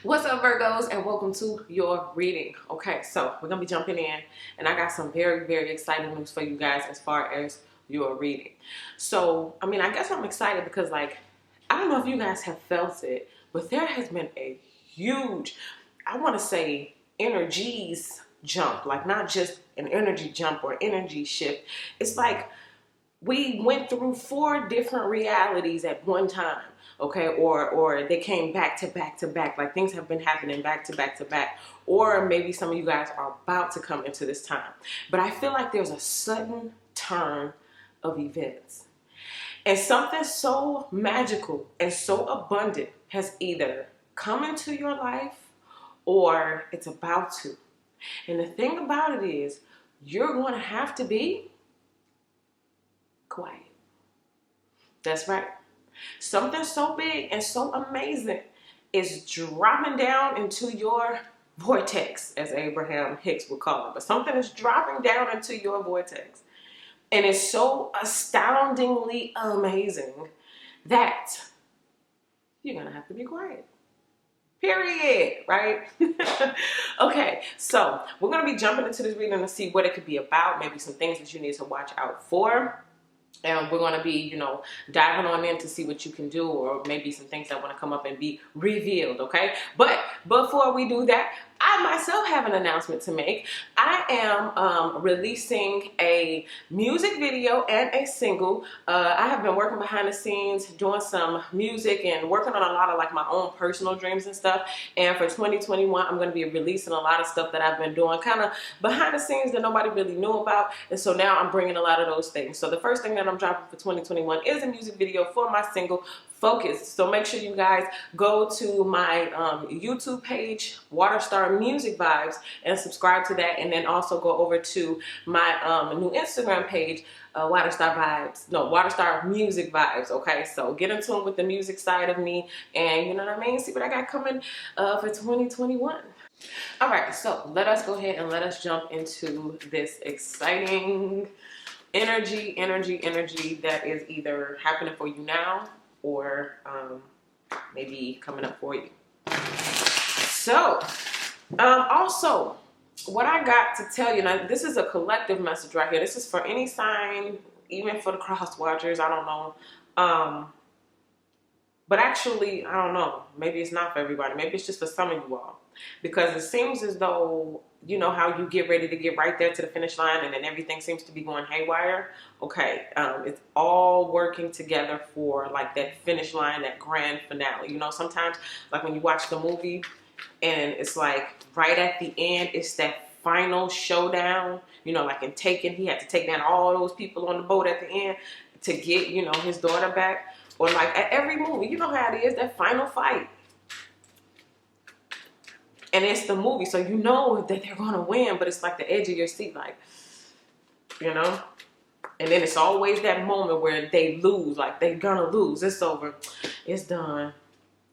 What's up, Virgos, and welcome to your reading. Okay, so we're gonna be jumping in, and I got some very exciting news for you guys as far as your reading. So, I guess I'm excited because, like, I don't know if you guys have felt it, but there has been a huge, I want to say, energies jump. Like, not just an energy jump or energy shift. It's like we went through 4 different realities at one time, okay, or they came back to back to back, like things have been happening back to back to back, or maybe some of you guys are about to come into this time. But I feel like there's a sudden turn of events, and something so magical and so abundant has either come into your life or it's about to. And the thing about it is, you're going to have to be quiet. That's right. Something so big and so amazing is dropping down into your vortex, as Abraham Hicks would call it. But something is dropping down into your vortex. And it's so astoundingly amazing that you're going to have to be quiet. Period, right? Okay, so we're going to be jumping into this reading to see what it could be about, maybe some things that you need to watch out for. And we're going to be, diving on in to see what you can do, or maybe some things that want to come up and be revealed, okay? But before we do that, I myself have an announcement to make. I am releasing a music video and a single. I have been working behind the scenes, doing some music and working on a lot of like my own personal dreams and stuff. And for 2021, I'm going to be releasing a lot of stuff that I've been doing kind of behind the scenes that nobody really knew about. And so now I'm bringing a lot of those things. So the first thing that I'm dropping for 2021 is a music video for my single, Focus. So make sure you guys go to my YouTube page, Waterstar Music Vibes, and subscribe to that. And then also go over to my new Instagram page, Waterstar Music Vibes. Okay, so get in tune with the music side of me, and you know what I mean, see what I got coming for 2021. All right, so let us go ahead and let us jump into this exciting energy that is either happening for you now or maybe coming up for you. So, also, what I got to tell you, now this is a collective message right here. This is for any sign, even for the cross watchers, I don't know. But actually, I don't know. Maybe it's not for everybody. Maybe it's just for some of you all. Because it seems as though, you know how you get ready to get right there to the finish line and then everything seems to be going haywire? Okay, it's all working together for like that finish line, that grand finale. You know, sometimes like when you watch the movie and it's like right at the end, it's that final showdown. You know, like in Taken, he had to take down all those people on the boat at the end to get, his daughter back. Or like at every movie, you know how it is, that final fight. And it's the movie, so you know that they're going to win, but it's like the edge of your seat, like, And then it's always that moment where they lose, like they're going to lose. It's over. It's done.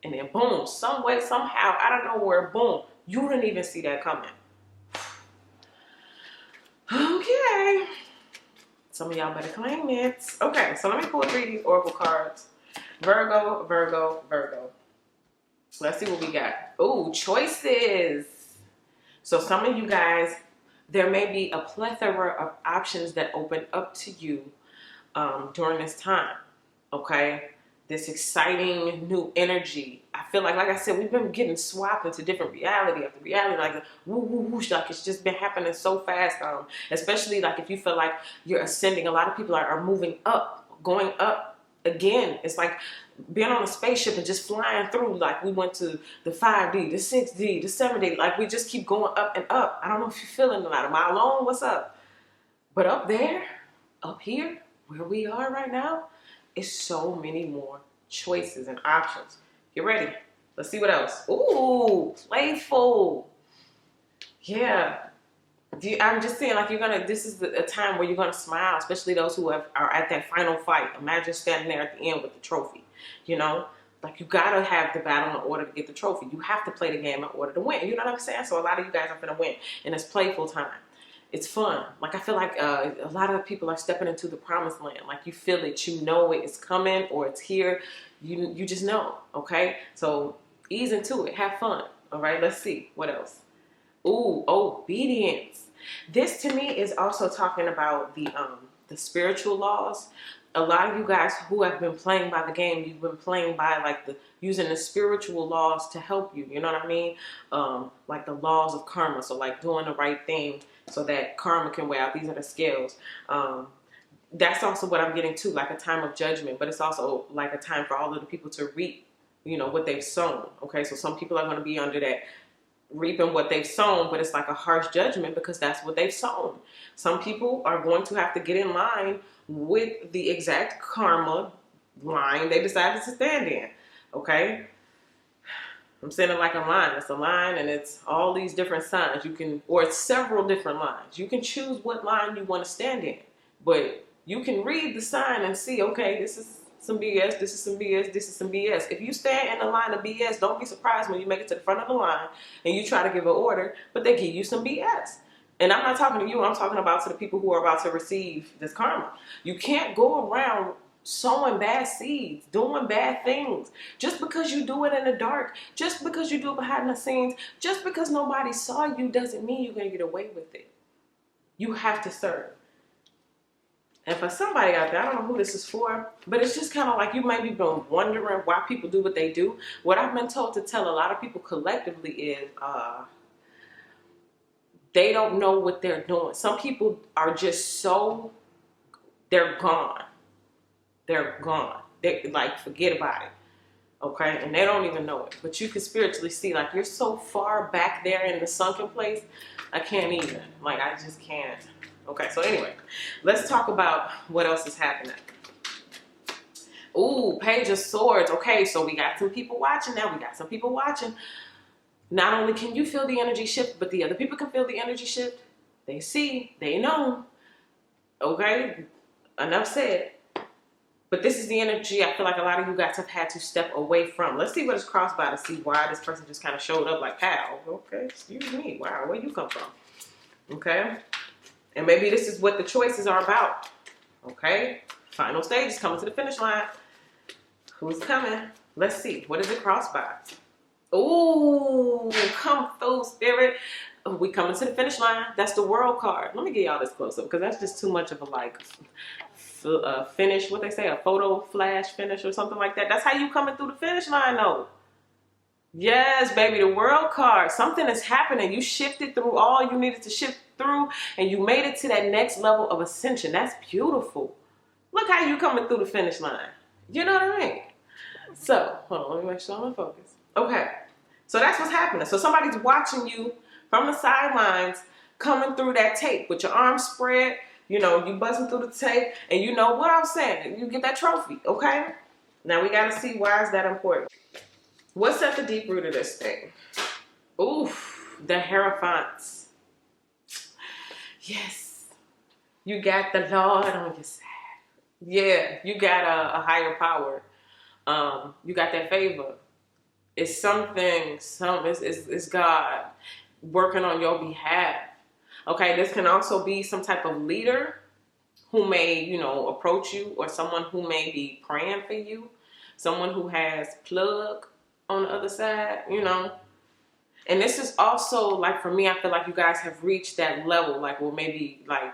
And then boom, some way, somehow, out of nowhere, boom. You didn't even see that coming. Okay. Some of y'all better claim it. Okay, so let me read these oracle cards. Virgo. Let's see what we got. Oh, choices. So some of you guys, there may be a plethora of options that open up to you during this time. Okay? This exciting new energy. I feel like I said, we've been getting swapped into different reality after reality. Like, whoosh, like it's just been happening so fast. Especially like if you feel like you're ascending. A lot of people are moving up, going up again. It's like being on a spaceship and just flying through. Like we went to the 5D, the 6D, the 7D. Like we just keep going up and up. I don't know if you're feeling it. Am I alone? What's up? But up there, up here, where we are right now, is so many more choices and options. Get ready. Let's see what else. Ooh, playful. Yeah. I'm just saying, like, this is a time where you're going to smile, especially those who are at that final fight. Imagine standing there at the end with the trophy, Like, you got to have the battle in order to get the trophy. You have to play the game in order to win. You know what I'm saying? So a lot of you guys are going to win, and it's playful time. It's fun. Like, I feel like a lot of people are stepping into the promised land. Like, you feel it. You know it. It's coming or it's here. You just know, okay? So Ease into it. Have fun. All right, let's see. What else? Ooh, obedience. This to me is also talking about the spiritual laws. A lot of you guys who have been playing by the game, you've been playing by like using the spiritual laws to help you. You know what I mean? Like the laws of karma. So like doing the right thing so that karma can weigh out. These are the scales. That's also what I'm getting to, like a time of judgment, but it's also like a time for all of the people to reap, you know, what they've sown. Okay, so some people are going to be under that reaping what they've sown, but it's like a harsh judgment because that's what they've sown. Some people are going to have to get in line with the exact karma line they decided to stand in. Okay, I'm saying it like a line. It's a line and it's all these different signs. You can, or it's several different lines. You can choose what line you want to stand in, but you can read the sign and see, okay, this is some BS, this is some BS, this is some BS. If you stand in the line of BS, don't be surprised when you make it to the front of the line and you try to give an order, but they give you some BS. And I'm not talking to you, I'm talking about to the people who are about to receive this karma. You can't go around sowing bad seeds, doing bad things, just because you do it in the dark, just because you do it behind the scenes, just because nobody saw you doesn't mean you're going to get away with it. You have to serve. And for somebody out there, I don't know who this is for, but it's just kind of like you might be been wondering why people do what they do. What I've been told to tell a lot of people collectively is they don't know what they're doing. Some people are just so, they're gone. They're gone. They like, forget about it. Okay? And they don't even know it. But you can spiritually see, like, you're so far back there in the sunken place, I can't even. Like, I just can't. Okay, so anyway, let's talk about what else is happening. Ooh, Page of Swords. Okay, so we got some people watching now. We got some people watching. Not only can you feel the energy shift, but the other people can feel the energy shift. They see, they know. Okay, enough said. But this is the energy I feel like a lot of you guys have had to step away from. Let's see what is crossed by to see why this person just kind of showed up like, pow. Okay, excuse me. Wow, where you come from? Okay. And maybe this is what the choices are about. Okay? Final stage is coming to the finish line. Who's coming? Let's see. What is it crossed by? Ooh, come through, Spirit. We coming to the finish line. That's the World card. Let me get y'all this close up because that's just too much of a like finish. What they say, a photo flash finish or something like that. That's how you coming through the finish line, though. Yes, baby, the World card. Something is happening. You shifted through all you needed to shift through, and you made it to that next level of ascension. That's beautiful. Look how you coming through the finish line. You know what I mean? So, hold on, let me make sure I'm in focus. Okay, so that's what's happening. So somebody's watching you from the sidelines coming through that tape with your arms spread. You know, you buzzing through the tape, and you know what I'm saying. You get that trophy, okay? Now we got to see why is that important. What's at the deep root of this thing? Oof, the Hierophants. Yes, you got the Lord on your side. Yeah, you got a higher power. You got that favor. It's something, it's God working on your behalf. Okay, this can also be some type of leader who may, you know, approach you, or someone who may be praying for you, someone who has plug on the other side, you know. And this is also, like, for me, I feel like you guys have reached that level, like, well, maybe, like,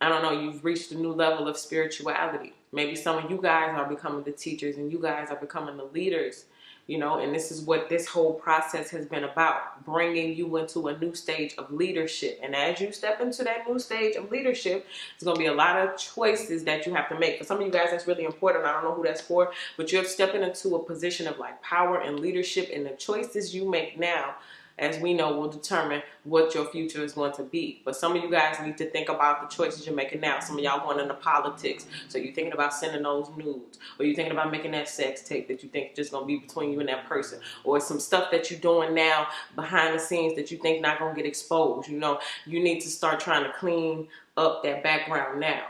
I don't know, you've reached a new level of spirituality. Maybe some of you guys are becoming the teachers and you guys are becoming the leaders, you know, and this is what this whole process has been about, bringing you into a new stage of leadership. And as you step into that new stage of leadership, there's going to be a lot of choices that you have to make. For some of you guys, that's really important. I don't know who that's for, but you're stepping into a position of like power and leadership, and the choices you make now, as we know, will determine what your future is going to be. But some of you guys need to think about the choices you're making now. Some of y'all going into politics, so you're thinking about sending those nudes, or you're thinking about making that sex tape that you think is just going to be between you and that person, or some stuff that you're doing now behind the scenes that you think not going to get exposed. You know, you need to start trying to clean up that background now.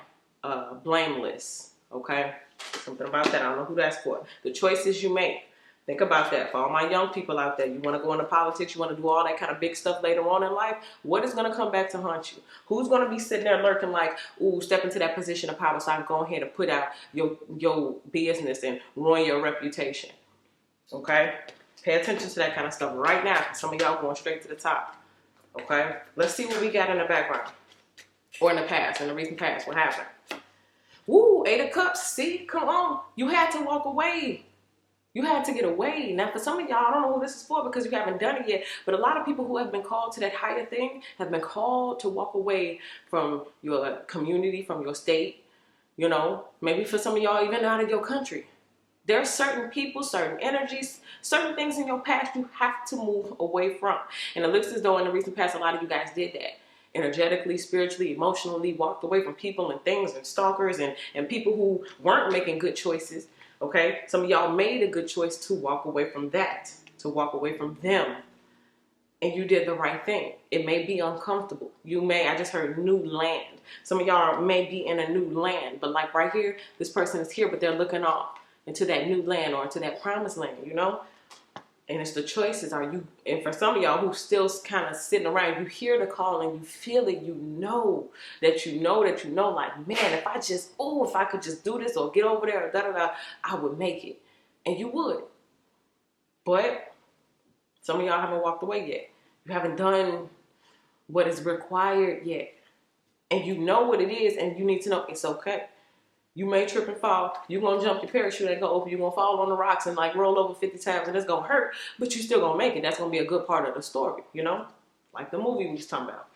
Blameless, okay? Something about that. I don't know who that's for. The choices you make. Think about that. For all my young people out there, you want to go into politics, you want to do all that kind of big stuff later on in life, what is going to come back to haunt you? Who's going to be sitting there lurking like, ooh, step into that position of power so I can go ahead and put out your business and ruin your reputation? Okay? Pay attention to that kind of stuff right now, because some of y'all going straight to the top. Okay? Let's see what we got in the background. Or in the past, in the recent past. What happened? Woo, 8 of Cups. See? Come on. You had to walk away. You had to get away. Now, for some of y'all, I don't know who this is for because you haven't done it yet, but a lot of people who have been called to that higher thing have been called to walk away from your community, from your state, you know, maybe for some of y'all even out of your country. There are certain people, certain energies, certain things in your past you have to move away from. And it looks as though in the recent past, a lot of you guys did that. Energetically, spiritually, emotionally, walked away from people and things and stalkers and people who weren't making good choices. Okay, some of y'all made a good choice to walk away from that, to walk away from them. And you did the right thing. It may be uncomfortable. I just heard new land. Some of y'all may be in a new land, but like right here, this person is here, but they're looking off into that new land or into that promised land, you know? And it's the choices. And for some of y'all who still kind of sitting around, you hear the call and you feel it, you know, like, man, if I could just do this or get over there, or I would make it. And you would. But some of y'all haven't walked away yet. You haven't done what is required yet. And you know what it is, and you need to know it's okay. You may trip and fall. You're going to jump your parachute and go over. You're going to fall on the rocks and like roll over 50 times and it's going to hurt, but you're still going to make it. That's going to be a good part of the story, you know? Like the movie we was talking about.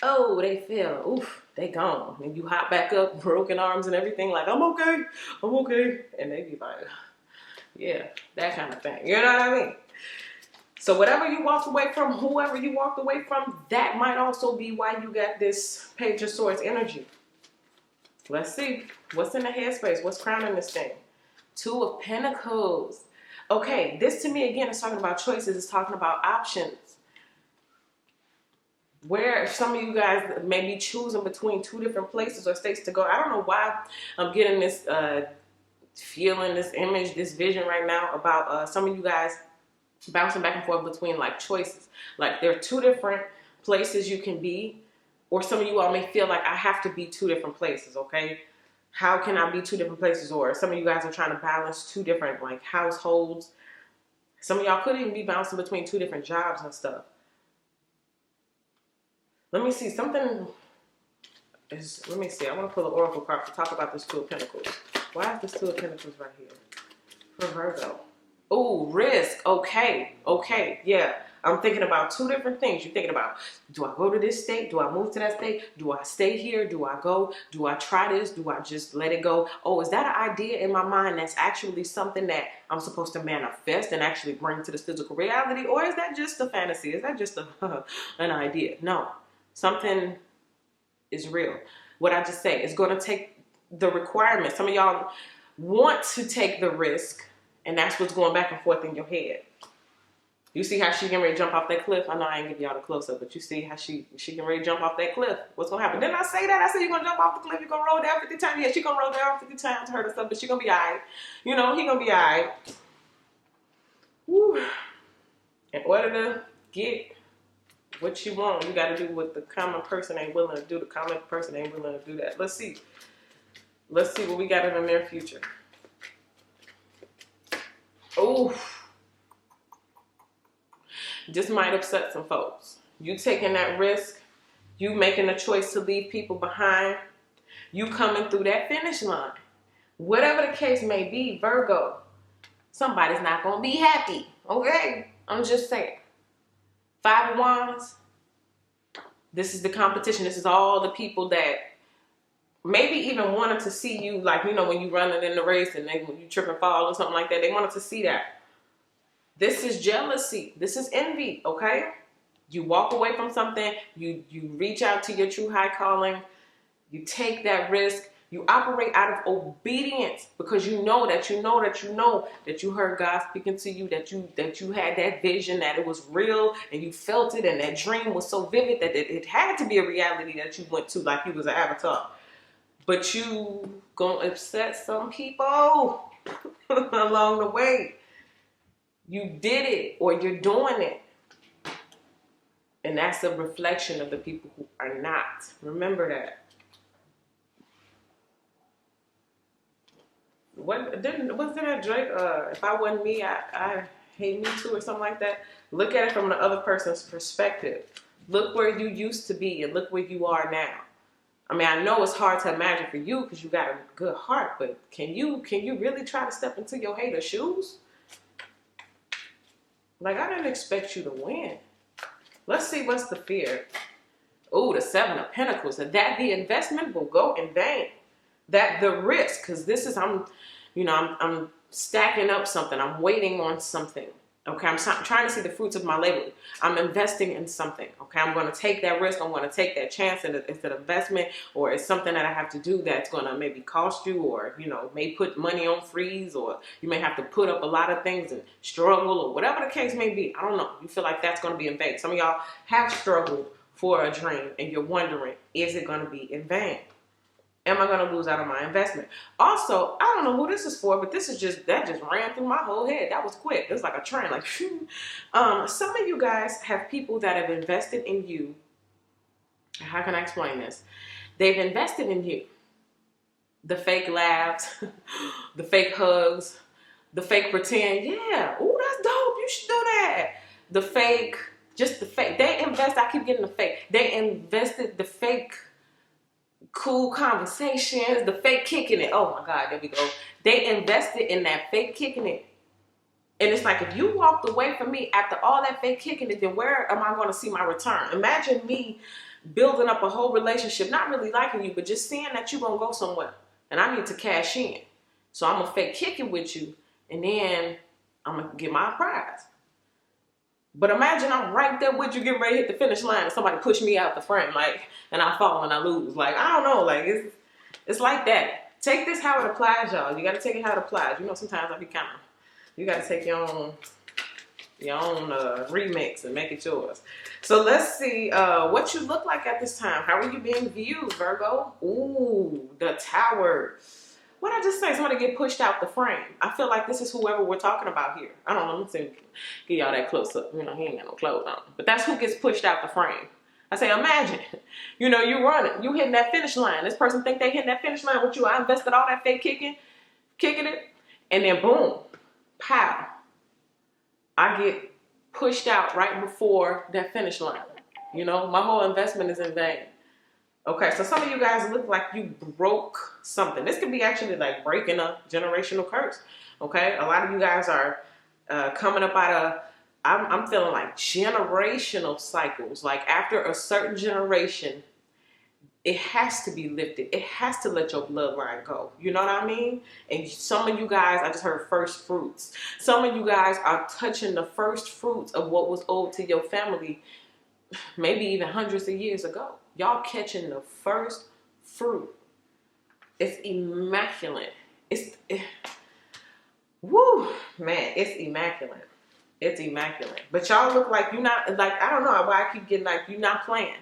Oh, they fell. Oof, they gone. And you hop back up, broken arms and everything like, I'm okay. And they be like, yeah, that kind of thing. You know what I mean? So whatever you walked away from, whoever you walked away from, that might also be why you got this Page of Swords energy. Let's see. What's in the headspace? What's crowning this thing? 2 of Pentacles. Okay, this to me, again, is talking about choices. It's talking about options. Where some of you guys may be choosing between 2 different places or states to go. I don't know why I'm getting this feeling, this image, this vision right now about some of you guys bouncing back and forth between like choices. Like there are 2 different places you can be. Or some of you all may feel like I have to be 2 different places, okay? How can I be 2 different places? Or some of you guys are trying to balance 2 different like households. Some of y'all could even be bouncing between 2 different jobs and stuff. Let me see, let me see, I want to pull the Oracle card to talk about this 2 of Pentacles. Why is this 2 of Pentacles right here? For Virgo. Oh, risk, okay, yeah. I'm thinking about 2 different things. You're thinking about, do I go to this state? Do I move to that state? Do I stay here? Do I go? Do I try this? Do I just let it go? Oh, is that an idea in my mind that's actually something that I'm supposed to manifest and actually bring to this physical reality? Or is that just a fantasy? Is that just an idea? No, something is real. What I just say is going to take the requirement. Some of y'all want to take the risk, and that's what's going back and forth in your head. You see how she getting ready to jump off that cliff? I know I ain't give y'all the close-up, but you see how she getting ready to jump off that cliff. What's going to happen? Didn't I say that? I said you're going to jump off the cliff. You're going to roll down 50 times. Yeah, she's going to roll down 50 times, hurt herself, but she's going to be all right. You know, he going to be all right. Woo. In order to get what you want, you got to do what the common person ain't willing to do. The common person ain't willing to do that. Let's see. Let's see what we got in the near future. Oh. This might upset some folks. You taking that risk, you making a choice to leave people behind, you coming through that finish line. Whatever the case may be, Virgo, somebody's not going to be happy, okay? I'm just saying. 5 of Wands, this is the competition. This is all the people that maybe even wanted to see you, like, you know, when you running in the race and when you trip and fall or something like that, they wanted to see that. This is jealousy. This is envy, okay? You walk away from something. You reach out to your true high calling. You take that risk. You operate out of obedience because you know that you heard God speaking to you, that you had that vision, that it was real and you felt it, and that dream was so vivid that it had to be a reality that you went to, like you was an avatar. But you gonna upset some people along the way. You did it, or you're doing it. And that's a reflection of the people who are not. Remember that. Wasn't that Drake? If I wasn't me, I Hey, me too, or something like that. Look at it from the other person's perspective. Look where you used to be and look where you are now. I mean, I know it's hard to imagine for you because you got a good heart, but can you really try to step into your hater's shoes? Like, I didn't expect you to win. Let's see what's the fear. Oh, the Seven of Pentacles. That the investment will go in vain. That the risk, because this is, I'm stacking up something. I'm waiting on something. Okay, I'm trying to see the fruits of my labor. I'm investing in something. Okay, I'm going to take that risk. I'm going to take that chance, and it's an investment, or it's something that I have to do that's going to maybe cost you, or may put money on freeze, or you may have to put up a lot of things and struggle, or whatever the case may be. I don't know. You feel like that's going to be in vain. Some of y'all have struggled for a dream, and you're wondering, is it going to be in vain? Am I going to lose out on my investment? Also, I don't know who this is for, but that just ran through my whole head. That was quick. It was like a train, like, some of you guys have people that have invested in you. How can I explain this? They've invested in you. The fake laughs, the fake hugs, the fake pretend. Yeah, ooh, that's dope. You should do that. The fake, just the fake. They invest. I keep getting the fake. They invested the fake cool conversations, the fake kicking it. Oh my God, there we go. They invested in that fake kicking it. And it's like, if you walked away from me after all that fake kicking it, then where am I going to see my return? Imagine me building up a whole relationship, not really liking you, but just seeing that you're going to go somewhere. And I need to cash in. So I'm going to fake kick it with you. And then I'm going to get my prize. But imagine I'm right there with you, getting ready to hit the finish line, and somebody push me out the frame, like, and I fall and I lose. Like, I don't know, like, it's like that. Take this how it applies, y'all. You got to take it how it applies. Sometimes I be kind of, you got to take your own remix and make it yours. So let's see what you look like at this time. How are you being viewed, Virgo? Ooh, the Tower. What did I just say? Somebody get pushed out the frame. I feel like this is whoever we're talking about here. I don't know. Let me give y'all that close up. He ain't got no clothes on. But that's who gets pushed out the frame. I say, imagine, you running. You hitting that finish line. This person think they hitting that finish line with you. I invested all that fake kicking it. And then boom, pow. I get pushed out right before that finish line. My whole investment is in vain. Okay, so some of you guys look like you broke something. This could be actually like breaking a generational curse. Okay, a lot of you guys are coming up out of, I'm feeling like generational cycles. Like after a certain generation, it has to be lifted. It has to let your bloodline go. You know what I mean? And some of you guys, I just heard first fruits. Some of you guys are touching the first fruits of what was owed to your family, maybe even hundreds of years ago. Y'all catching the first fruit. It's immaculate. Woo, man, it's immaculate. It's immaculate. But y'all look like you're not, like, I don't know why I keep getting like, you're not playing.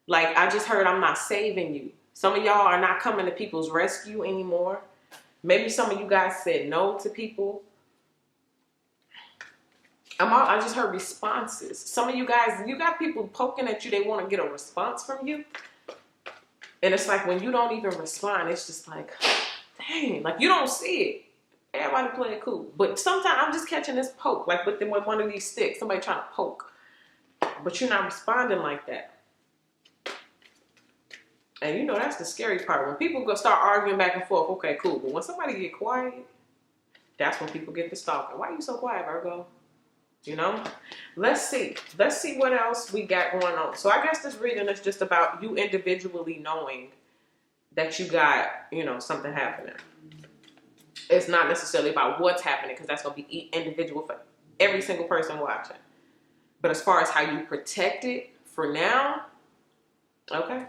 Like, I just heard I'm not saving you. Some of y'all are not coming to people's rescue anymore. Maybe some of you guys said no to people. I just heard responses. Some of you guys, you got people poking at you. They want to get a response from you. And it's like when you don't even respond, it's just like, dang, like you don't see it. Everybody play it cool. But sometimes I'm just catching this poke, like with one of these sticks, somebody trying to poke. But you're not responding like that. And that's the scary part. When people go start arguing back and forth, okay, cool. But when somebody get quiet, that's when people get to stalking. Why are you so quiet, Virgo? Let's see what else we got going on. So I guess this reading is just about you individually knowing that you got, something happening. It's not necessarily about what's happening, because that's going to be individual for every single person watching. But as far as how you protect it for now, okay.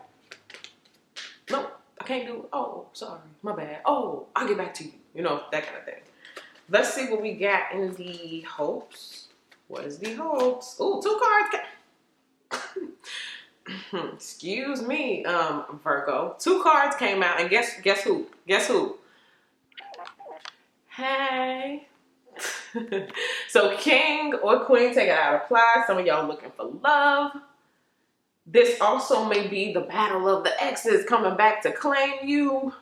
No, I can't do it. Oh, sorry, my bad. Oh, I'll get back to you. That kind of thing. Let's see what we got in the hopes. What is the hopes? Ooh, 2 cards. Excuse me, Virgo. 2 cards came out, and guess who? Guess who? Hey. So king or queen, take it out of apply. Some of y'all looking for love. This also may be the battle of the exes coming back to claim you.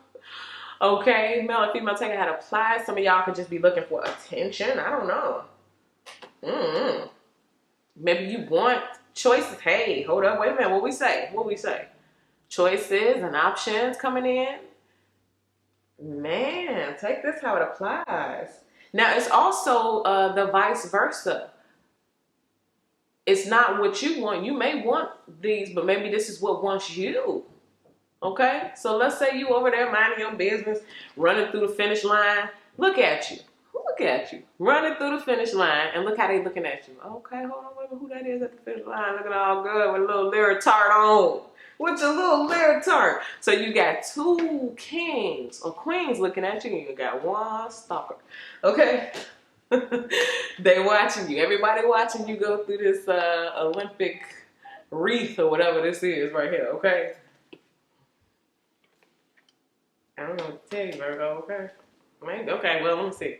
Okay, male and female, take it how to apply. Some of y'all could just be looking for attention. I don't know. Mm-hmm. Maybe you want choices. Hey, hold up, wait a minute. What we say? What we say? Choices and options coming in. Man, take this how it applies. Now, it's also the vice versa. It's not what you want. You may want these, but maybe this is what wants you. Okay? So let's say you over there minding your business, running through the finish line. Look at you. Look at you. Running through the finish line, and look how they looking at you. Okay, hold on, wait a minute, who that is at the finish line? Looking all good with a little lyric tart on. With your little lyric tart. So you got two kings or queens looking at you, and you got one stalker. Okay? They watching you. Everybody watching you go through this Olympic wreath or whatever this is right here, okay? I don't know what to tell you, Virgo, okay? Maybe. Okay, well, let me see.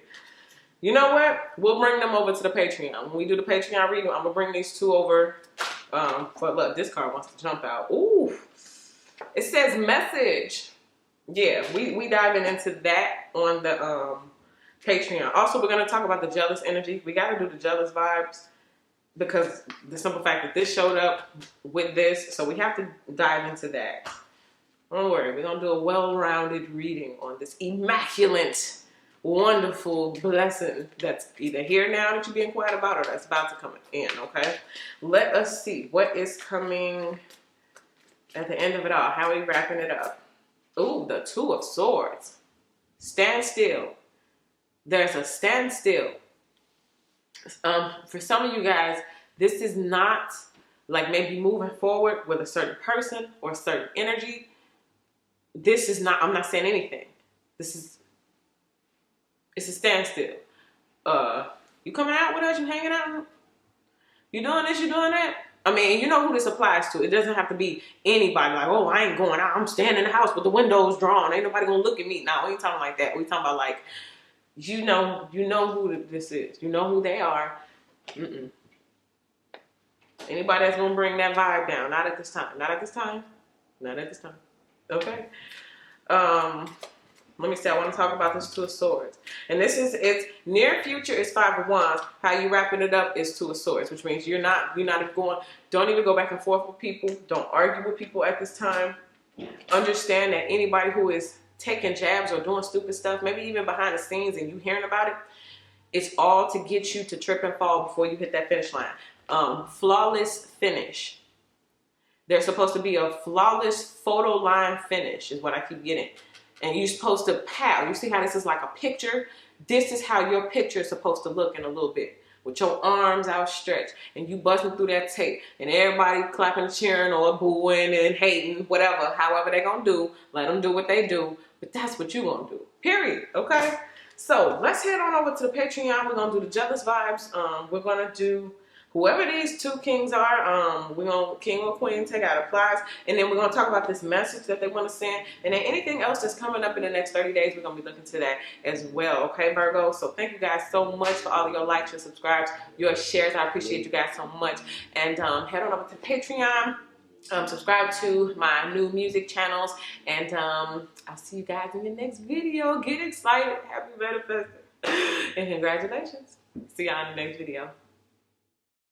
You know what? We'll bring them over to the Patreon. When we do the Patreon reading, I'm going to bring these two over. But look, this card wants to jump out. Ooh. It says message. Yeah, we diving into that on the Patreon. Also, we're going to talk about the jealous energy. We got to do the jealous vibes because the simple fact that this showed up with this. So we have to dive into that. Don't worry. We're going to do a well-rounded reading on this immaculate, wonderful blessing that's either here now that you're being quiet about or that's about to come in, okay? Let us see what is coming at the end of it all. How are we wrapping it up? Ooh, the Two of Swords. Stand still. There's a standstill. For some of you guys, this is not like maybe moving forward with a certain person or a certain energy. This is not, I'm not saying anything. It's a standstill. You coming out with us? You hanging out? You doing this? You doing that? I mean, you know who this applies to. It doesn't have to be anybody like, oh, I ain't going out. I'm staying in the house with the windows drawn. Ain't nobody gonna look at me. No, we ain't talking like that. We talking about like, you know who this is. You know who they are. Anybody that's gonna bring that vibe down. Not at this time. Not at this time. Not at this time. Okay. Let me see. I want to talk about this Two of Swords. And this is, it's near future is Five of Wands. How you wrapping it up is Two of Swords, which means you're not going, don't even go back and forth with people. Don't argue with people at this time. Understand that anybody who is taking jabs or doing stupid stuff, maybe even behind the scenes and you hearing about it, it's all to get you to trip and fall before you hit that finish line. Flawless finish. There's supposed to be a flawless photo line finish is what I keep getting. And you're supposed to pow. You see how this is like a picture? This is how your picture is supposed to look in a little bit. With your arms outstretched. And you busting through that tape. And everybody clapping, cheering, or booing and hating. Whatever. However they're going to do. Let them do what they do. But that's what you're going to do. Period. Okay? So, let's head on over to the Patreon. We're going to do the jealous vibes. We're going to do whoever these two kings are, we're going to king or queen, take out applies. And then we're going to talk about this message that they want to send. And then anything else that's coming up in the next 30 days, we're going to be looking to that as well. Okay, Virgo? So thank you guys so much for all of your likes, your subscribes, your shares. I appreciate you guys so much. And head on over to Patreon. Subscribe to my new music channels. And I'll see you guys in the next video. Get excited. Happy manifesting. And congratulations. See y'all in the next video.